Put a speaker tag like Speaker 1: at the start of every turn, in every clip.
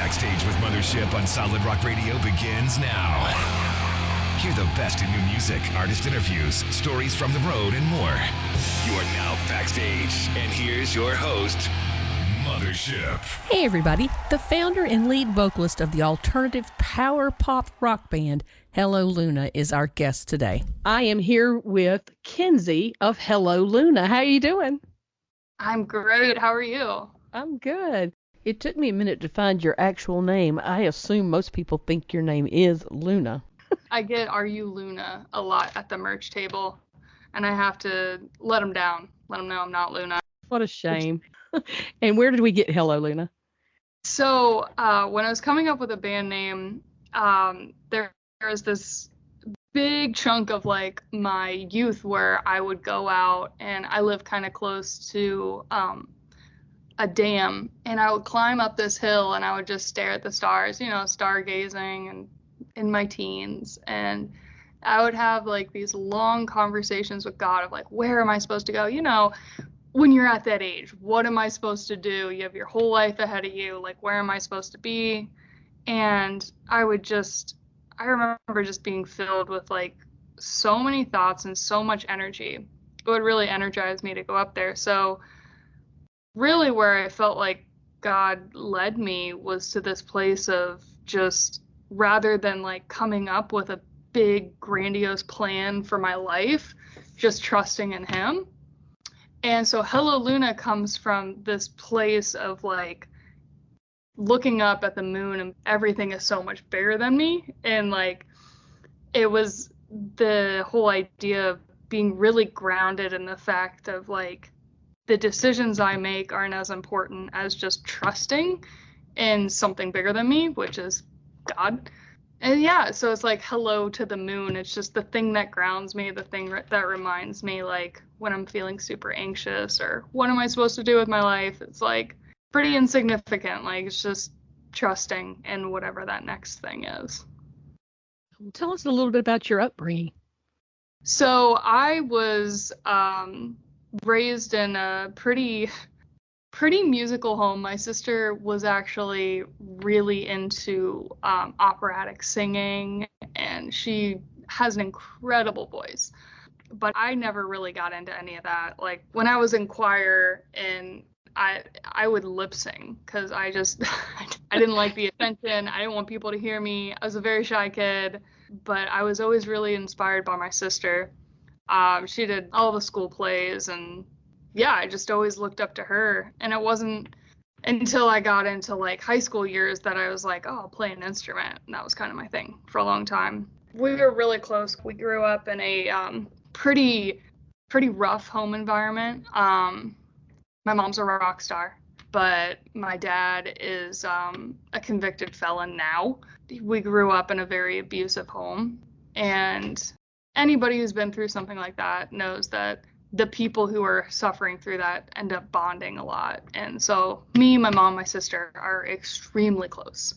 Speaker 1: Backstage with Mothership on Solid Rock Radio begins now. Hear the best in new music, artist interviews, stories from the road, and more. You are now backstage, and here's your host, Mothership.
Speaker 2: Hey everybody, the founder and lead vocalist of the alternative power pop rock band Hello Luna is our guest today. I am here with Kenzie of Hello Luna. How are you doing?
Speaker 3: I'm great. How are you?
Speaker 2: I'm good. It took me a minute to find your actual name. I assume most people think your name is Luna.
Speaker 3: I get "Are you Luna" a lot at the merch table, and I have to let them down. Let them know I'm not Luna.
Speaker 2: What a shame. And where did we get Hello Luna?
Speaker 3: So when I was coming up with a band name, there was this big chunk of like my youth where I would go out, and I live kind of close to a dam, and I would climb up this hill and I would just stare at the stars, stargazing, and in my teens, and I would have like these long conversations with God of like, where am I supposed to go? When you're at that age, what am I supposed to do? You have your whole life ahead of you. Like, where am I supposed to be? And I remember just being filled with like so many thoughts and so much energy. It would really energize me to go up there. So really where I felt like God led me was to this place of just, rather than like coming up with a big grandiose plan for my life, just trusting in him. And so Hello Luna comes from this place of like looking up at the moon and everything is so much bigger than me. And like, it was the whole idea of being really grounded in the fact of like, the decisions I make aren't as important as just trusting in something bigger than me, which is God. And yeah, so it's like hello to the moon. It's just the thing that grounds me, the thing that reminds me like when I'm feeling super anxious or what am I supposed to do with my life? It's like pretty insignificant. Like it's just trusting in whatever that next thing is.
Speaker 2: Tell us a little bit about your upbringing.
Speaker 3: So I was raised in a pretty musical home. My sister was actually really into operatic singing, and she has an incredible voice. But I never really got into any of that. Like when I was in choir, and I would lip sing because I didn't like the attention. I didn't want people to hear me. I was a very shy kid, but I was always really inspired by my sister. She did all the school plays, and yeah, I just always looked up to her. And it wasn't until I got into like high school years that I was like, oh, I'll play an instrument. And that was kind of my thing for a long time. We were really close. We grew up in a pretty rough home environment. My mom's a rock star, but my dad is a convicted felon now. We grew up in a very abusive home, and anybody who's been through something like that knows that the people who are suffering through that end up bonding a lot. And so me, my mom, my sister are extremely close.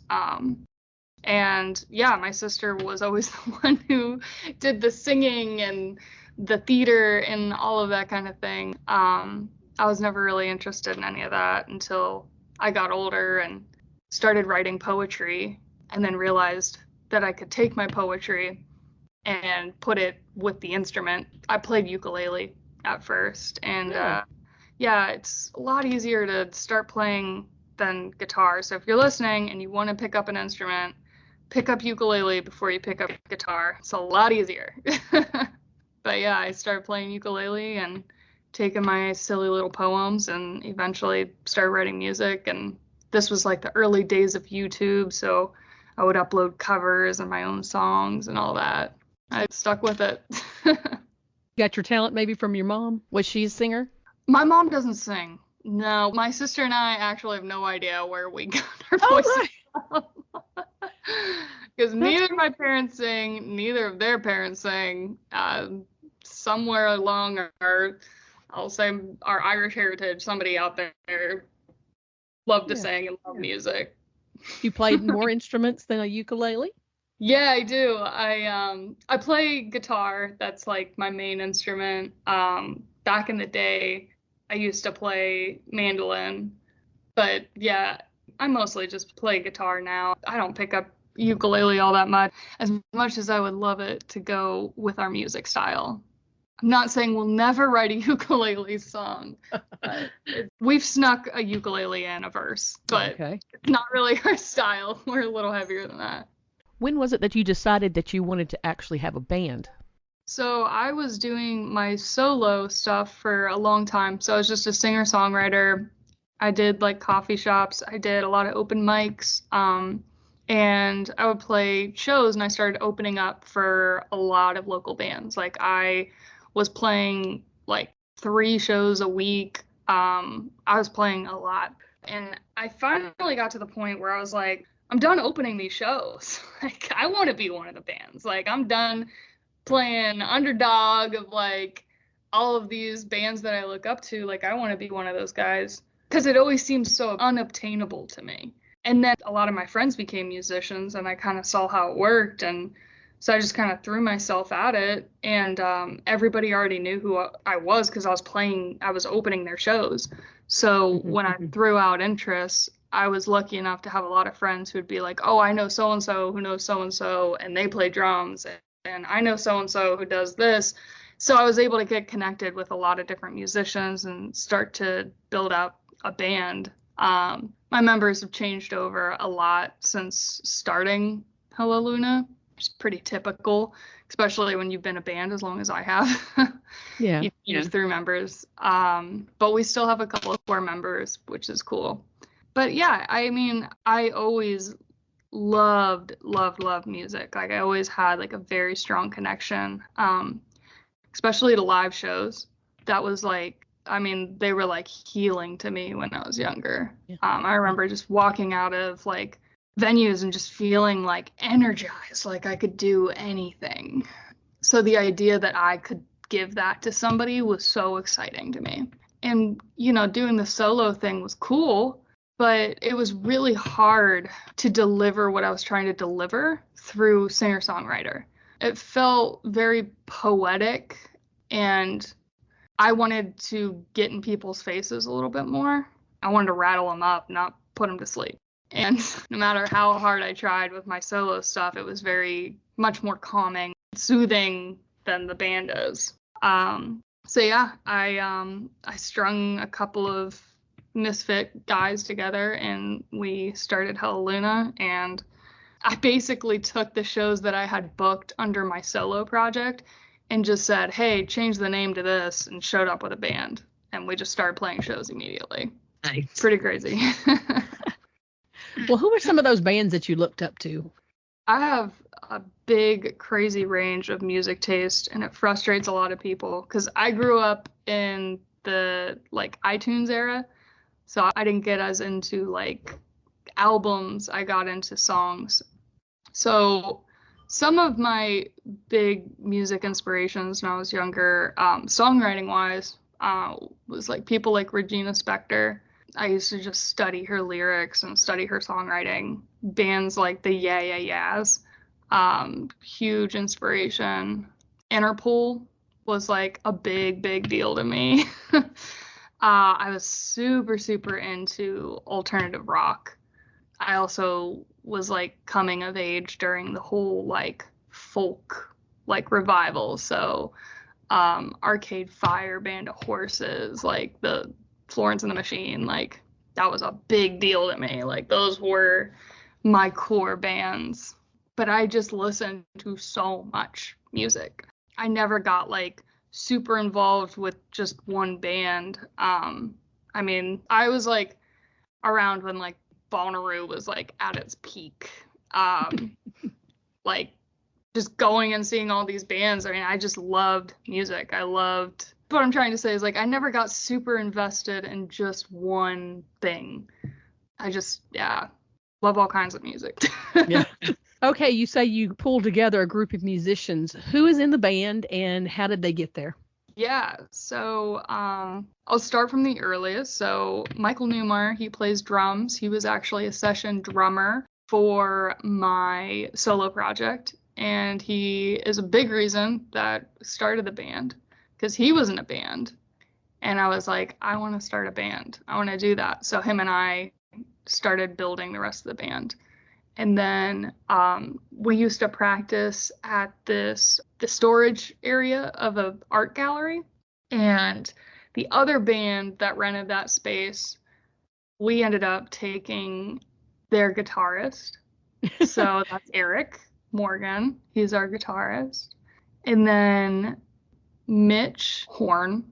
Speaker 3: And yeah, my sister was always the one who did the singing and the theater and all of that kind of thing. I was never really interested in any of that until I got older and started writing poetry, and then realized that I could take my poetry and put it with the instrument. I played ukulele at first, and yeah, it's a lot easier to start playing than guitar. So if you're listening and you want to pick up an instrument, pick up ukulele before you pick up guitar. It's a lot easier. But yeah, I started playing ukulele and taking my silly little poems and eventually started writing music. And this was like the early days of YouTube, so I would upload covers and my own songs and all that. I stuck with it.
Speaker 2: Got your talent maybe from your mom? Was she a singer?
Speaker 3: My mom doesn't sing. No, my sister and I actually have no idea where we got our voices from. Because neither of my parents sing, neither of their parents sing. Somewhere along I'll say our Irish heritage, somebody out there loved to sing and love music.
Speaker 2: You played more instruments than a ukulele?
Speaker 3: Yeah, I do. I play guitar. That's like my main instrument. Back in the day, I used to play mandolin. But yeah, I mostly just play guitar now. I don't pick up ukulele all that much as I would love it to go with our music style. I'm not saying we'll never write a ukulele song. We've snuck a ukulele in a verse, but It's not really our style. We're a little heavier than that.
Speaker 2: When was it that you decided that you wanted to actually have a band?
Speaker 3: So I was doing my solo stuff for a long time. So I was just a singer-songwriter. I did like coffee shops. I did a lot of open mics. And I would play shows, and I started opening up for a lot of local bands. Like I was playing like 3 shows a week. I was playing a lot. And I finally got to the point where I was like, I'm done opening these shows. Like, I want to be one of the bands. Like, I'm done playing underdog of like all of these bands that I look up to. Like, I want to be one of those guys, because it always seems so unobtainable to me. And then a lot of my friends became musicians, and I kind of saw how it worked. And so I just kind of threw myself at it. And everybody already knew who I was, because I was opening their shows. So when I threw out interests, I was lucky enough to have a lot of friends who would be like, oh, I know so-and-so who knows so-and-so, and they play drums. And I know so-and-so who does this. So I was able to get connected with a lot of different musicians and start to build up a band. My members have changed over a lot since starting Hello Luna. It's pretty typical, especially when you've been a band as long as I have.
Speaker 2: Yeah.
Speaker 3: You change through members. But we still have a couple of core members, which is cool. But yeah, I mean, I always loved music. Like I always had like a very strong connection, especially to live shows. That was like, I mean, they were like healing to me when I was younger. Yeah. I remember just walking out of like venues and just feeling like energized, like I could do anything. So the idea that I could give that to somebody was so exciting to me. And, you know, doing the solo thing was cool, but it was really hard to deliver what I was trying to deliver through singer-songwriter. It felt very poetic, and I wanted to get in people's faces a little bit more. I wanted to rattle them up, not put them to sleep. And no matter how hard I tried with my solo stuff, it was very much more calming, soothing than the band is. So yeah, I strung a couple of misfit guys together, and we started Hello Luna. And I basically took the shows that I had booked under my solo project and just said, hey, change the name to this, and showed up with a band. And we just started playing shows immediately.
Speaker 2: Nice.
Speaker 3: Pretty crazy.
Speaker 2: Well, who were some of those bands that you looked up to?
Speaker 3: I have a big, crazy range of music taste, and it frustrates a lot of people because I grew up in the like iTunes era, so I didn't get as into like albums. I got into songs. So some of my big music inspirations when I was younger, songwriting wise, was like people like Regina Spektor. I used to just study her lyrics and study her songwriting. Bands like the Yeah Yeah Yeahs, huge inspiration. Interpol was like a big deal to me. I was super into alternative rock. I also was like coming of age during the whole like folk like revival. So Arcade Fire, Band of Horses, like the Florence and the Machine, like that was a big deal to me. Like those were my core bands. But I just listened to so much music. I never got like super involved with just one band. I mean, I was like around when like Bonnaroo was like at its peak. Like just going and seeing all these bands. I mean, I just loved music. What I'm trying to say is like I never got super invested in just one thing. I just, love all kinds of music.
Speaker 2: Yeah. Okay, you say you pulled together a group of musicians. Who is in the band and how did they get there?
Speaker 3: Yeah, so I'll start from the earliest. So Michael Newmar, he plays drums. He was actually a session drummer for my solo project, and he is a big reason that started the band because he was in a band. And I was like, I want to start a band. I want to do that. So him and I started building the rest of the band. And then we used to practice at the storage area of an art gallery. And the other band that rented that space, we ended up taking their guitarist. So that's Eric Morgan. He's our guitarist. And then Mitch Horn.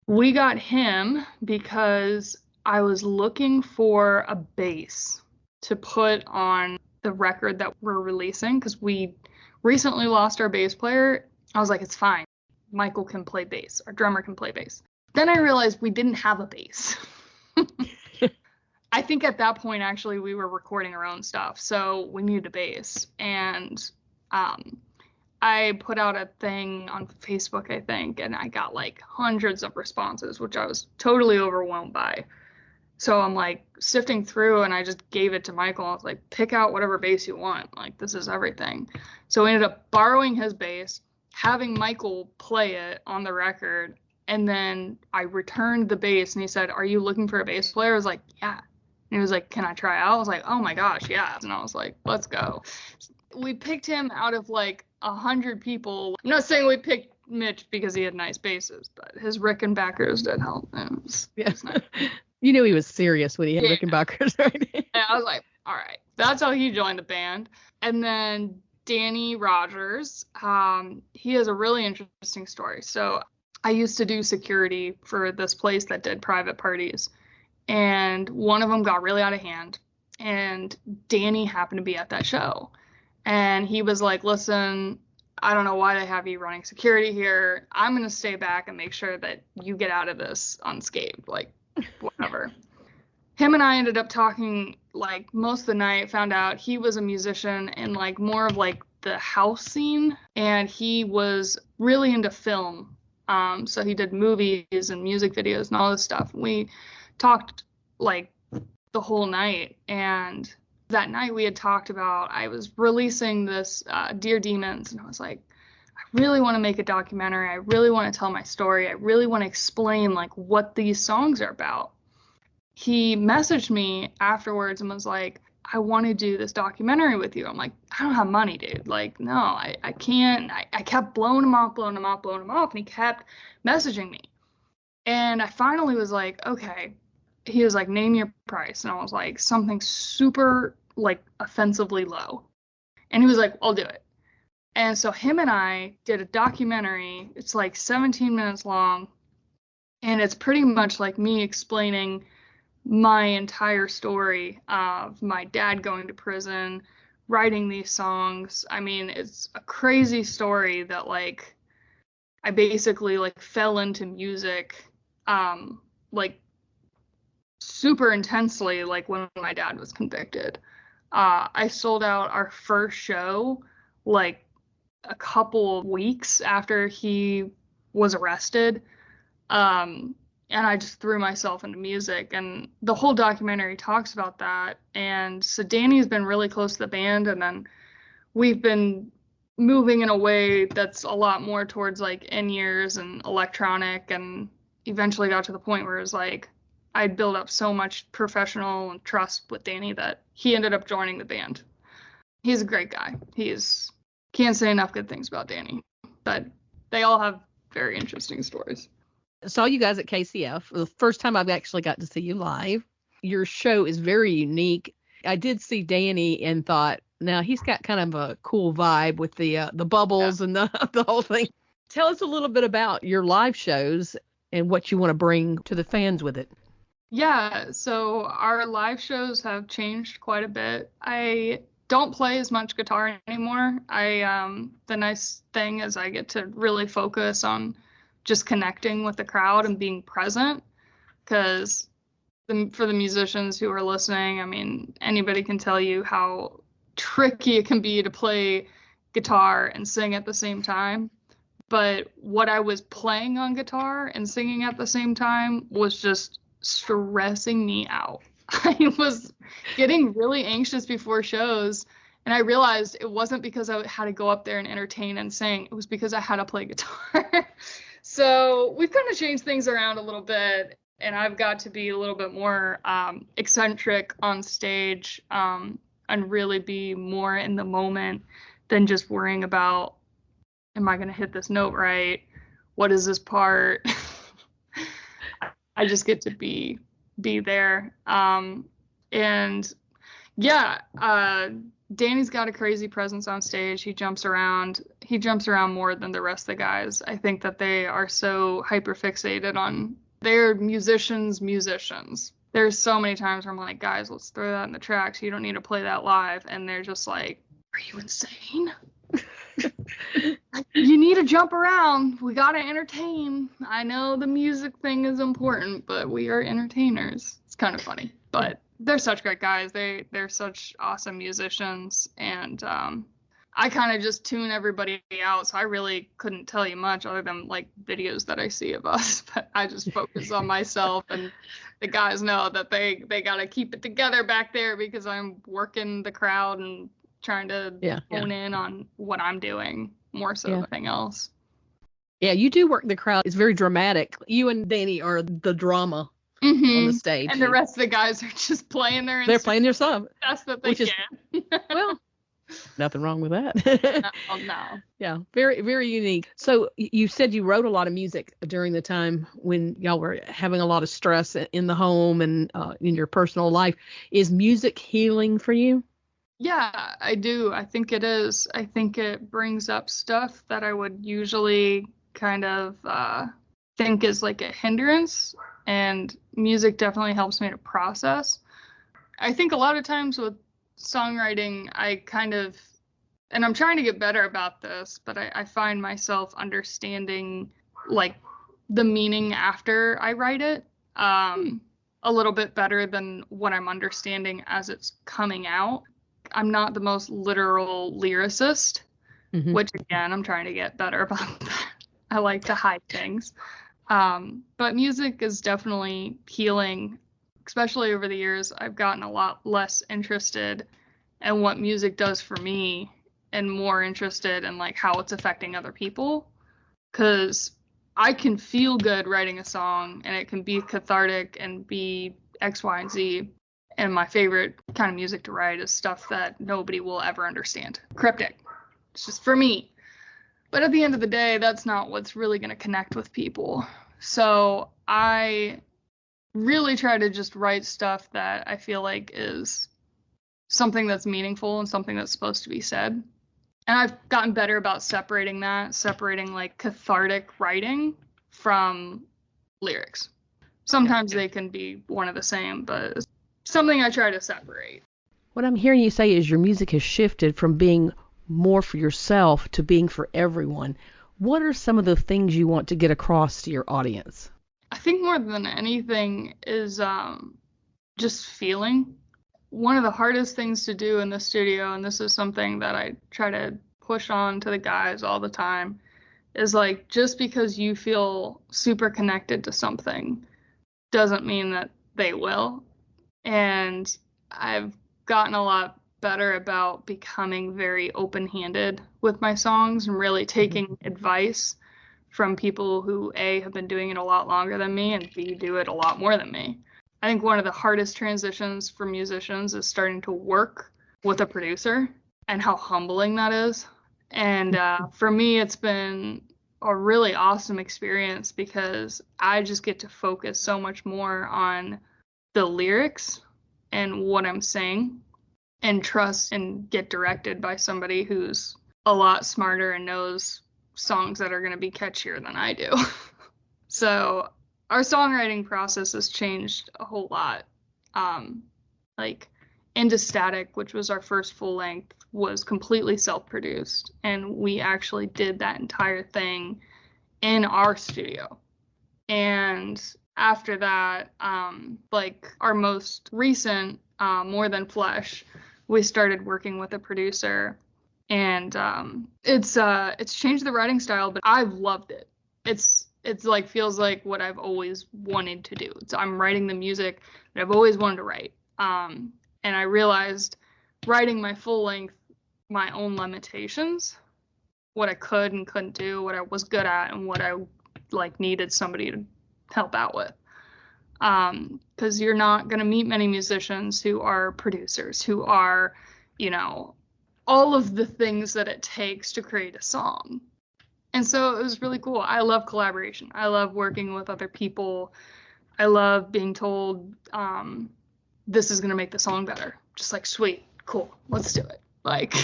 Speaker 3: We got him because I was looking for a bass to put on the record that we're releasing, because we recently lost our bass player. I was like, it's fine. Michael can play bass. Our drummer can play bass. Then I realized we didn't have a bass. I think at that point, actually, we were recording our own stuff, so we needed a bass. And I put out a thing on Facebook, I think, and I got like hundreds of responses, which I was totally overwhelmed by. So I'm like sifting through, and I just gave it to Michael. I was like, pick out whatever bass you want. Like, this is everything. So we ended up borrowing his bass, having Michael play it on the record. And then I returned the bass, and he said, are you looking for a bass player? I was like, yeah. And he was like, can I try out? I was like, oh my gosh, yeah. And I was like, let's go. We picked him out of like 100 people. I'm not saying we picked Mitch because he had nice basses, but his Rickenbackers did help. It was nice.
Speaker 2: You knew he was serious when he had Rickenbackers, right?
Speaker 3: And I was like, all right. That's how he joined the band. And then Danny Rogers, he has a really interesting story. So I used to do security for this place that did private parties. And one of them got really out of hand. And Danny happened to be at that show. And he was like, listen, I don't know why they have you running security here. I'm going to stay back and make sure that you get out of this unscathed. Like, whatever. Him and I ended up talking like most of the night, found out he was a musician in like more of like the house scene. And he was really into film. So he did movies and music videos and all this stuff. We talked like the whole night, and that night we had talked about, I was releasing this Dear Demons, and I was like, I really want to make a documentary. I really want to tell my story. I really want to explain like what these songs are about. He messaged me afterwards and was like, I want to do this documentary with you. I'm like, I don't have money, dude. Like, no, I can't. I kept blowing him off, and he kept messaging me. And I finally was like, okay. He was like, name your price. And I was like, something super, like, offensively low. And he was like, I'll do it. And so him and I did a documentary. It's like 17 minutes long. And it's pretty much like me explaining my entire story of my dad going to prison, writing these songs. I mean, it's a crazy story that, like, I basically, like, fell into music, like, super intensely, like when my dad was convicted. I sold out our first show like a couple of weeks after he was arrested. And I just threw myself into music, and the whole documentary talks about that. And so Danny's been really close to the band, and then we've been moving in a way that's a lot more towards like in-ears and electronic, and eventually got to the point where it was like I'd built up so much professional and trust with Danny that he ended up joining the band. He's a great guy. Can't say enough good things about Danny, but they all have very interesting stories.
Speaker 2: I saw you guys at KCF. The first time I've actually got to see you live. Your show is very unique. I did see Danny and thought, now he's got kind of a cool vibe with the bubbles and the whole thing. Tell us a little bit about your live shows and what you want to bring to the fans with it.
Speaker 3: Yeah, so our live shows have changed quite a bit. I don't play as much guitar anymore. The nice thing is I get to really focus on just connecting with the crowd and being present, because for the musicians who are listening, I mean, anybody can tell you how tricky it can be to play guitar and sing at the same time. But what I was playing on guitar and singing at the same time was just stressing me out. I was getting really anxious before shows, and I realized it wasn't because I had to go up there and entertain and sing. It was because I had to play guitar. So we've kind of changed things around a little bit, and I've got to be a little bit more eccentric on stage, and really be more in the moment than just worrying about, am I going to hit this note right? What is this part? I just get to be there. And yeah, Danny's got a crazy presence on stage. He jumps around more than the rest of the guys. I think that they are so hyper fixated on their musicians. There's so many times where I'm like, guys, let's throw that in the tracks. You don't need to play that live. And they're just like, are you insane? You need to jump around. We got to entertain. I know the music thing is important, but we are entertainers. It's kind of funny, but they're such great guys. They're such awesome musicians, and I kind of just tune everybody out, so I really couldn't tell you much other than like videos that I see of us, but I just focus on myself, and the guys know that they got to keep it together back there because I'm working the crowd and trying to hone in on what I'm doing more so than anything else.
Speaker 2: Yeah, you do work the crowd. It's very dramatic. You and Danny are the drama on the stage.
Speaker 3: And the rest of the guys are just playing their instruments.
Speaker 2: They're playing their song.
Speaker 3: That's what they can.
Speaker 2: Well, nothing wrong with that.
Speaker 3: No.
Speaker 2: Yeah, very, very unique. So you said you wrote a lot of music during the time when y'all were having a lot of stress in the home and in your personal life. Is music healing for you?
Speaker 3: Yeah, I do. I think it is. I think it brings up stuff that I would usually kind of think is like a hindrance, and music definitely helps me to process. I think a lot of times with songwriting, and I'm trying to get better about this, but I find myself understanding like the meaning after I write it a little bit better than what I'm understanding as it's coming out. I'm not the most literal lyricist, which again, I'm trying to get better about that. I like to hide things. But music is definitely healing, especially over the years. I've gotten a lot less interested in what music does for me and more interested in like how it's affecting other people. 'Cause I can feel good writing a song and it can be cathartic and be X, Y, and Z. And my favorite kind of music to write is stuff that nobody will ever understand. Cryptic. It's just for me. But at the end of the day, that's not what's really going to connect with people. So I really try to just write stuff that I feel like is something that's meaningful and something that's supposed to be said. And I've gotten better about separating like cathartic writing from lyrics. Sometimes they can be one of the same, but it's something I try to separate.
Speaker 2: What I'm hearing you say is your music has shifted from being more for yourself to being for everyone. What are some of the things you want to get across to your audience?
Speaker 3: I think more than anything is just feeling. One of the hardest things to do in the studio, and this is something that I try to push on to the guys all the time, is like, just because you feel super connected to something doesn't mean that they will. And I've gotten a lot better about becoming very open-handed with my songs and really taking advice from people who A, have been doing it a lot longer than me, and B, do it a lot more than me. I think one of the hardest transitions for musicians is starting to work with a producer and how humbling that is. And for me, it's been a really awesome experience because I just get to focus so much more on the lyrics and what I'm saying, and trust and get directed by somebody who's a lot smarter and knows songs that are going to be catchier than I do. So our songwriting process has changed a whole lot. Like Into Static, which was our first full length, was completely self-produced, and we actually did that entire thing in our studio. And after that, like our most recent, More Than Flesh, we started working with a producer, and it's changed the writing style, but I've loved it. It's like feels like what I've always wanted to do. I'm writing the music that I've always wanted to write. And I realized writing my full length, my own limitations, what I could and couldn't do, what I was good at, and what I like needed somebody to help out with. Because you're not going to meet many musicians who are producers, who are, you know, all of the things that it takes to create a song. And so it was really cool. I love collaboration. I love working with other people. I love being told, this is going to make the song better. Just like, sweet, cool, let's do it. Like,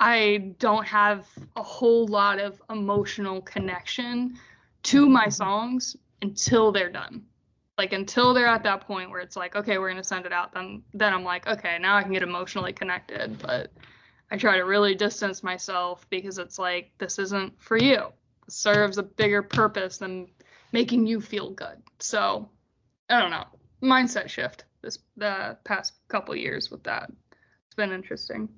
Speaker 3: I don't have a whole lot of emotional connection to my songs until they're done. Like, until they're at that point where it's like, okay, we're going to send it out. Then I'm like, okay, now I can get emotionally connected. But I try to really distance myself because it's like, this isn't for you. It serves a bigger purpose than making you feel good. So, I don't know. Mindset shift the past couple years with that. It's been interesting.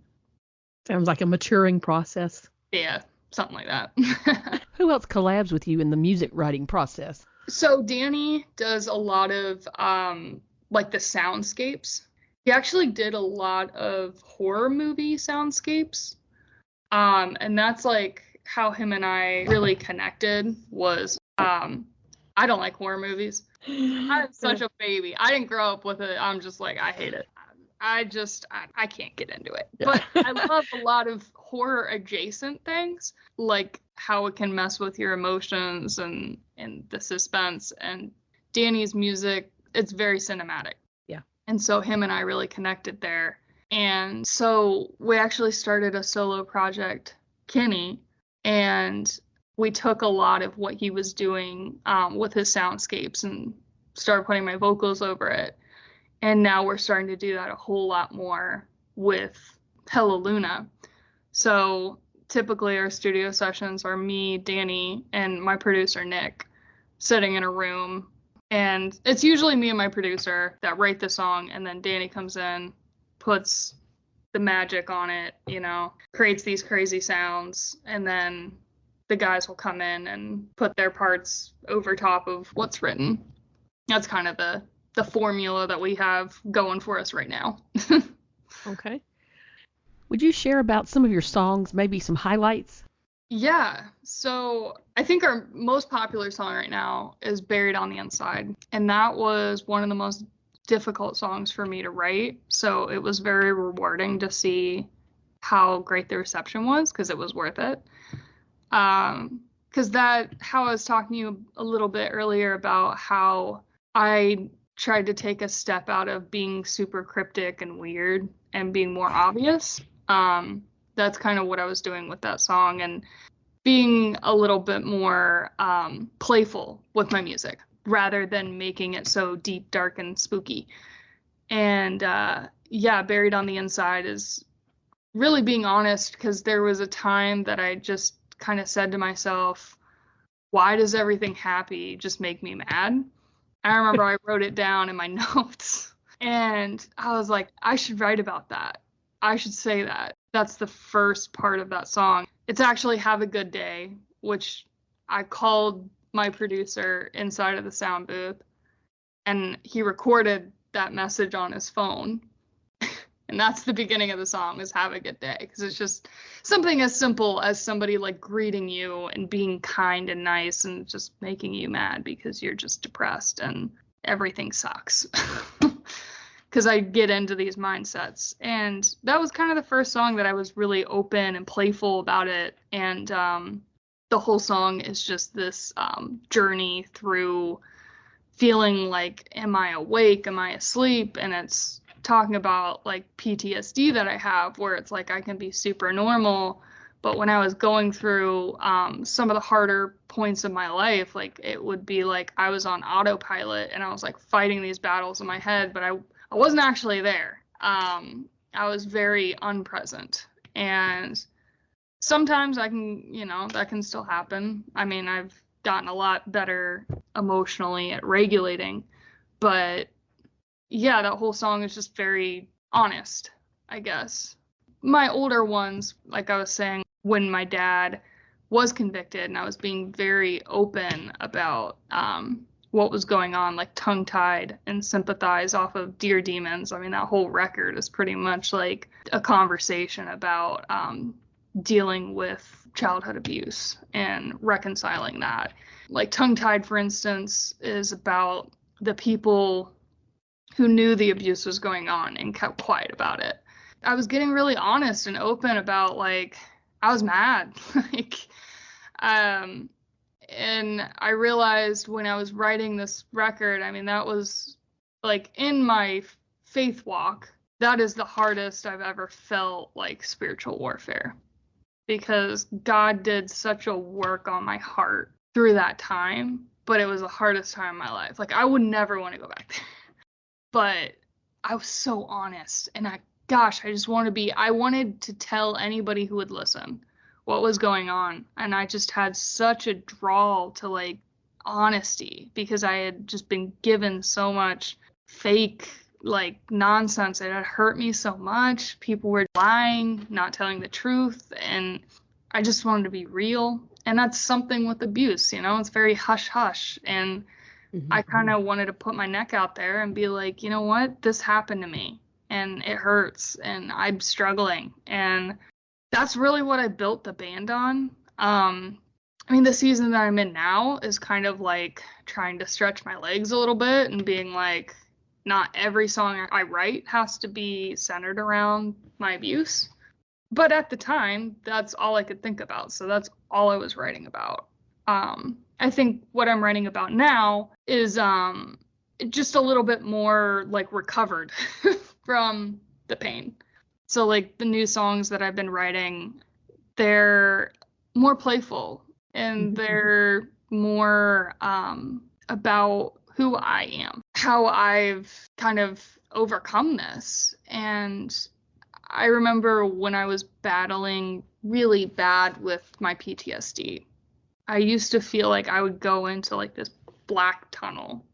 Speaker 2: Sounds like a maturing process.
Speaker 3: Yeah, something like that.
Speaker 2: Who else collabs with you in the music writing process?
Speaker 3: So Danny does a lot of like the soundscapes. He actually did a lot of horror movie soundscapes. And that's like how him and I really connected was I don't like horror movies. I'm such a baby. I didn't grow up with it. I'm just like, I hate it. I can't get into it. Yeah. But I love a lot of horror adjacent things, like how it can mess with your emotions and the suspense. And Danny's music, it's very cinematic.
Speaker 2: Yeah.
Speaker 3: And so him and I really connected there. And so we actually started a solo project, Kenny, and we took a lot of what he was doing with his soundscapes and started putting my vocals over it. And now we're starting to do that a whole lot more with Hello Luna. So typically our studio sessions are me, Danny, and my producer, Nick, sitting in a room. And it's usually me and my producer that write the song. And then Danny comes in, puts the magic on it, you know, creates these crazy sounds. And then the guys will come in and put their parts over top of what's written. That's kind of the formula that we have going for us right now.
Speaker 2: Okay. Would you share about some of your songs, maybe some highlights?
Speaker 3: Yeah. So I think our most popular song right now is Buried on the Inside. And that was one of the most difficult songs for me to write. So it was very rewarding to see how great the reception was, because it was worth it. Because how I was talking to you a little bit earlier about how I tried to take a step out of being super cryptic and weird and being more obvious. That's kind of what I was doing with that song, and being a little bit more playful with my music rather than making it so deep, dark, and spooky. And Buried on the Inside is really being honest, because there was a time that I just kind of said to myself, why does everything happy just make me mad? I remember I wrote it down in my notes, and I was like, I should write about that. I should say that. That's the first part of that song. It's actually Have a Good Day, which I called my producer inside of the sound booth, and he recorded that message on his phone. And that's the beginning of the song, is Have a Good Day, because it's just something as simple as somebody like greeting you and being kind and nice and just making you mad because you're just depressed and everything sucks. Because I get into these mindsets. And that was kind of the first song that I was really open and playful about it. And the whole song is just this journey through feeling like, am I awake? Am I asleep? And it's talking about like PTSD that I have, where it's like I can be super normal, but when I was going through some of the harder points of my life, like it would be like I was on autopilot and I was like fighting these battles in my head, but I wasn't actually there. I was very unpresent, and sometimes that can still happen. I mean, I've gotten a lot better emotionally at regulating, but yeah, that whole song is just very honest, I guess. My older ones, like I was saying, when my dad was convicted and I was being very open about what was going on, like Tongue Tied and Sympathize off of Dear Demons. I mean, that whole record is pretty much like a conversation about dealing with childhood abuse and reconciling that. Like Tongue Tied, for instance, is about the people who knew the abuse was going on and kept quiet about it. I was getting really honest and open about, like, I was mad. And I realized when I was writing this record, I mean, that was, like, in my faith walk, that is the hardest I've ever felt, like, spiritual warfare. Because God did such a work on my heart through that time, but it was the hardest time in my life. Like, I would never want to go back there. But I was so honest, and I just I wanted to tell anybody who would listen what was going on. And I just had such a draw to, like, honesty, because I had just been given so much fake, like, nonsense. It had hurt me so much. People were lying, not telling the truth, and I just wanted to be real. And that's something with abuse, it's very hush hush. And I kind of wanted to put my neck out there and be like, you know what, this happened to me and it hurts and I'm struggling. And that's really what I built the band on. I mean, the season that I'm in now is kind of like trying to stretch my legs a little bit and being like, not every song I write has to be centered around my abuse. But at the time, that's all I could think about. So that's all I was writing about. I think what I'm writing about now is just a little bit more, like, recovered from the pain. So, like, the new songs that I've been writing, they're more playful and they're more about who I am, how I've kind of overcome this. And I remember when I was battling really bad with my PTSD, I used to feel like I would go into, like, this black tunnel.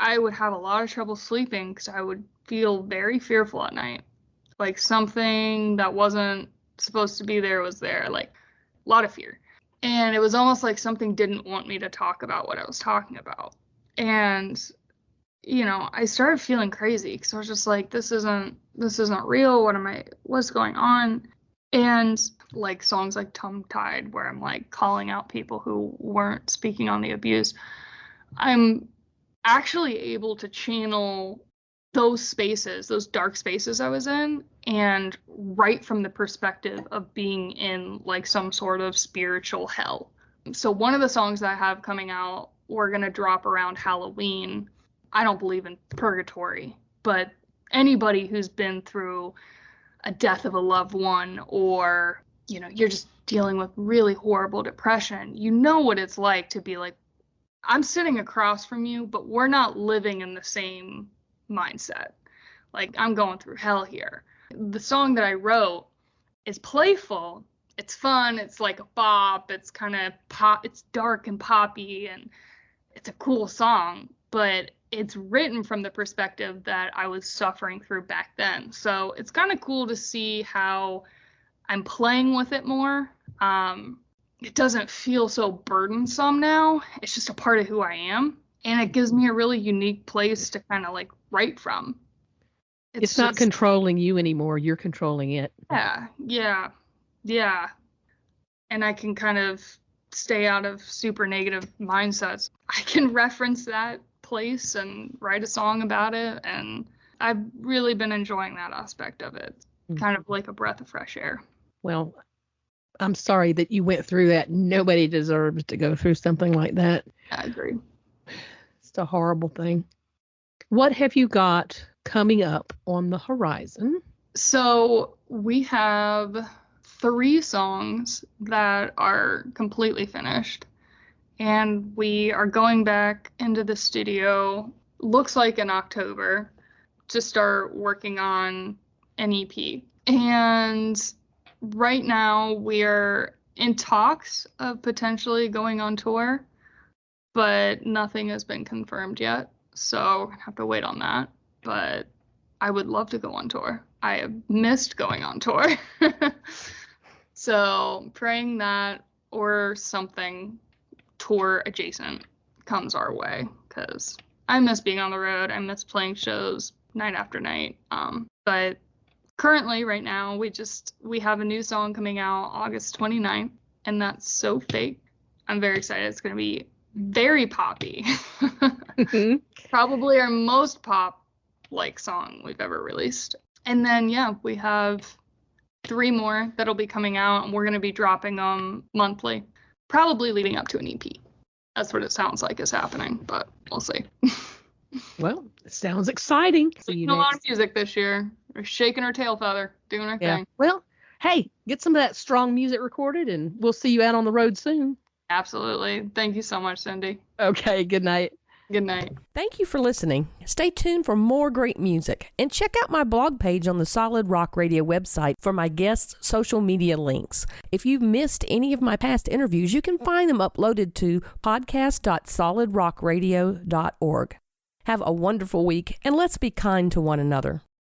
Speaker 3: I would have a lot of trouble sleeping because I would feel very fearful at night. Like, something that wasn't supposed to be there was there, like, a lot of fear. And it was almost like something didn't want me to talk about what I was talking about. And, I started feeling crazy because I was just like, this isn't real. What's going on? And, like, songs like Tongue Tied, where I'm, like, calling out people who weren't speaking on the abuse, I'm actually able to channel those spaces, those dark spaces I was in, and write from the perspective of being in, like, some sort of spiritual hell. So one of the songs that I have coming out, we're going to drop around Halloween. I don't believe in purgatory, but anybody who's been through a death of a loved one, or, you're just dealing with really horrible depression, what it's like to be like, I'm sitting across from you, but we're not living in the same mindset. Like, I'm going through hell here. The song that I wrote is playful. It's fun. It's like a bop. It's kind of pop. It's dark and poppy, and it's a cool song, but it's written from the perspective that I was suffering through back then. So it's kind of cool to see how I'm playing with it more. It doesn't feel so burdensome now. It's just a part of who I am. And it gives me a really unique place to kind of, like, write from.
Speaker 2: It's not controlling you anymore. You're controlling it.
Speaker 3: Yeah. And I can kind of stay out of super negative mindsets. I can reference that place and write a song about it. And I've really been enjoying that aspect of it. Kind of like a breath of fresh air.
Speaker 2: Well, I'm sorry that you went through that. Nobody deserves to go through something like that.
Speaker 3: I agree.
Speaker 2: It's a horrible thing. What have you got coming up on the horizon?
Speaker 3: So we have 3 songs that are completely finished, and we are going back into the studio, looks like in October, to start working on an EP. And right now we're in talks of potentially going on tour, but nothing has been confirmed yet. So I have to wait on that. But I would love to go on tour. I have missed going on tour. So praying that or something tour adjacent comes our way, because I miss being on the road. I miss playing shows night after night. But currently, right now, we have a new song coming out August 29th, and that's So Fake. I'm very excited. It's going to be very poppy.
Speaker 2: Mm-hmm.
Speaker 3: Probably our most pop-like song we've ever released. And then, yeah, we have 3 more that'll be coming out, and we're going to be dropping them monthly, probably leading up to an EP. That's what it sounds like is happening, but we'll see.
Speaker 2: Well, it sounds exciting.
Speaker 3: Making a lot of music this year. We're shaking our tail feather, doing our thing.
Speaker 2: Well, hey, get some of that strong music recorded, and we'll see you out on the road soon.
Speaker 3: Absolutely. Thank you so much, Cindy.
Speaker 2: Okay, good night.
Speaker 3: Good night.
Speaker 2: Thank you for listening. Stay tuned for more great music, and check out my blog page on the Solid Rock Radio website for my guests' social media links. If you've missed any of my past interviews, you can find them uploaded to podcast.solidrockradio.org. Have a wonderful week, and let's be kind to one another.